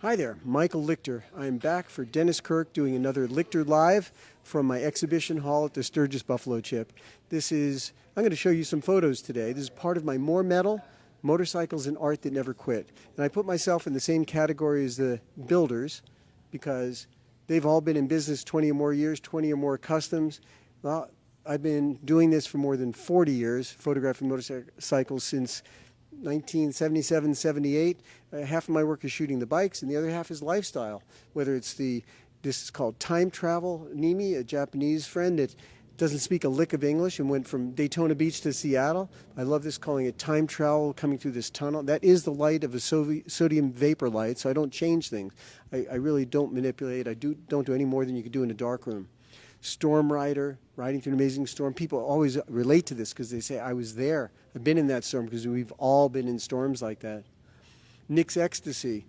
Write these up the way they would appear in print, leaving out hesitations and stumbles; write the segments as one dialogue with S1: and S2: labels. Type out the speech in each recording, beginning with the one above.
S1: Hi there, Micheal Lichter. I'm back for Dennis Kirk doing another Lichter Live from my exhibition hall at the Sturgis Buffalo Chip. I'm going to show you some photos today. This is part of my More Metal, Motorcycles and Art That Never Quit. And I put myself in the same category as the builders because they've all been in business 20 or more years, 20 or more customs. Well, I've been doing this for more than 40 years, photographing motorcycles since 1977, 78. Half of my work is shooting the bikes, and the other half is lifestyle. Whether it's this is called time travel. Nimi, a Japanese friend that doesn't speak a lick of English and went from Daytona Beach to Seattle. I love this, calling it time travel, coming through this tunnel. That is the light of a sodium vapor light, so I don't change things. I really don't manipulate. I don't do any more than you could do in a dark room. Storm rider, riding through an amazing storm. People always relate to this because they say, I was there. I've been in that storm, because we've all been in storms like that. Nick's Ecstasy.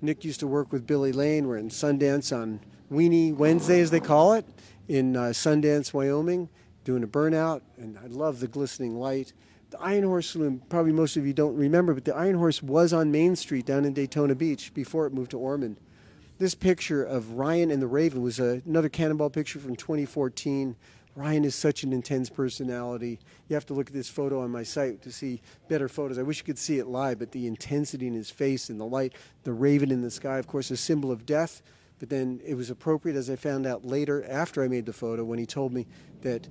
S1: Nick used to work with Billy Lane. We're in Sundance on Weenie Wednesday, as they call it, in Sundance, Wyoming, doing a burnout. And I love the glistening light. The Iron Horse Saloon, probably most of you don't remember, but the Iron Horse was on Main Street down in Daytona Beach before it moved to Ormond. This picture of Ryan and the Raven was another Cannonball picture from 2014. Ryan is such an intense personality. You have to look at this photo on my site to see better photos. I wish you could see it live, but the intensity in his face and the light, the raven in the sky, of course, a symbol of death. But then it was appropriate, as I found out later after I made the photo, when he told me that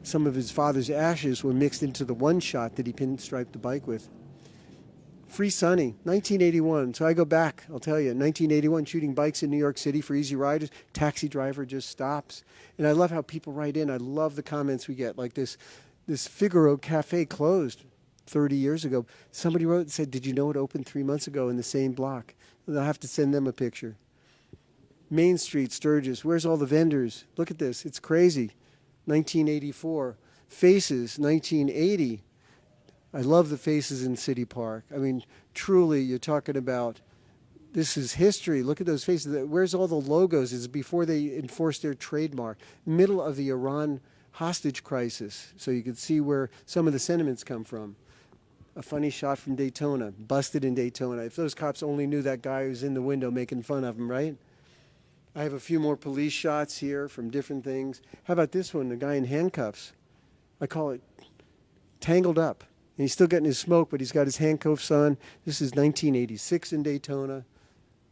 S1: some of his father's ashes were mixed into the one shot that he pinstriped the bike with. Free Sunny, 1981. So I go back, I'll tell you, 1981, shooting bikes in New York City for Easy Riders. Taxi driver just stops. And I love how people write in. I love the comments we get. Like this Figaro Cafe closed 30 years ago. Somebody wrote and said, did you know it opened 3 months ago in the same block? And I'll have to send them a picture. Main Street, Sturgis. Where's all the vendors? Look at this. It's crazy. 1984. Faces, 1980. I love the faces in City Park. I mean, truly, you're talking about, this is history. Look at those faces. Where's all the logos? It's before they enforced their trademark. Middle of the Iran hostage crisis. So you can see where some of the sentiments come from. A funny shot from Daytona, busted in Daytona. If those cops only knew that guy who's in the window making fun of him, right? I have a few more police shots here from different things. How about this one, the guy in handcuffs? I call it Tangled Up. And he's still getting his smoke, but he's got his handcuffs on. This is 1986 in Daytona.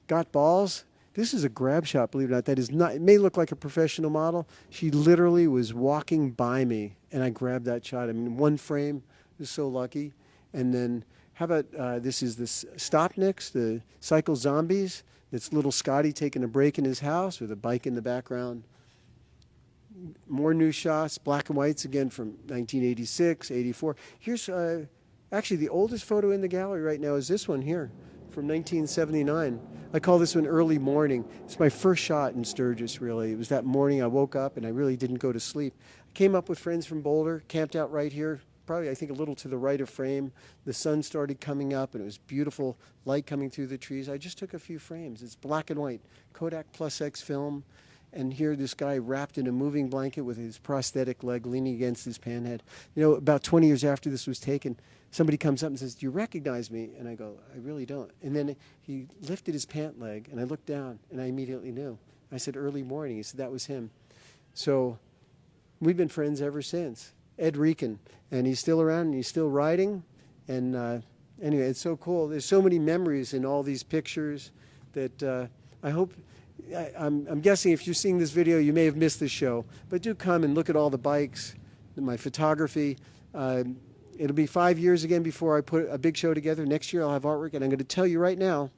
S1: Got balls? This is a grab shot, believe it or not. That is not, it may look like a professional model. She literally was walking by me, and I grabbed that shot. I mean, one frame, was so lucky. And then, how about this is the Stopniks, the Cycle Zombies. It's little Scotty taking a break in his house with a bike in the background. More new shots, black and whites again from 1986, 84. Here's actually the oldest photo in the gallery right now is this one here from 1979. I call this one Early Morning. It's my first shot in Sturgis, really. It was that morning I woke up and I really didn't go to sleep. I came up with friends from Boulder, camped out right here, probably I think a little to the right of frame. The sun started coming up and it was beautiful light coming through the trees. I just took a few frames. It's black and white, Kodak Plus X film. And here this guy wrapped in a moving blanket with his prosthetic leg leaning against his panhead. You know, about 20 years after this was taken, somebody comes up and says, do you recognize me? And I go, I really don't. And then he lifted his pant leg, and I looked down, and I immediately knew. I said, Early Morning. He said, that was him. So we've been friends ever since. Ed Reekin. And he's still around, and he's still riding. And anyway, it's so cool. There's so many memories in all these pictures that I hope... I'm guessing if you're seeing this video, you may have missed the show. But do come and look at all the bikes, my photography. It'll be 5 years again before I put a big show together. Next year I'll have artwork. And I'm going to tell you right now,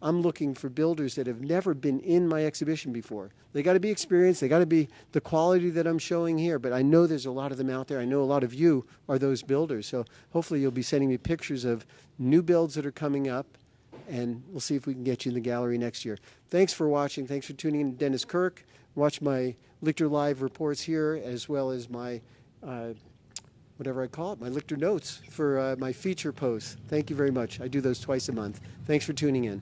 S1: I'm looking for builders that have never been in my exhibition before. They got to be experienced. They got to be the quality that I'm showing here. But I know there's a lot of them out there. I know a lot of you are those builders. So hopefully you'll be sending me pictures of new builds that are coming up. And we'll see if we can get you in the gallery next year. Thanks for watching. Thanks for tuning in to Dennis Kirk. Watch my Lichter Live reports here, as well as my, whatever I call it, my Lichter Notes for my feature posts. Thank you very much. I do those twice a month. Thanks for tuning in.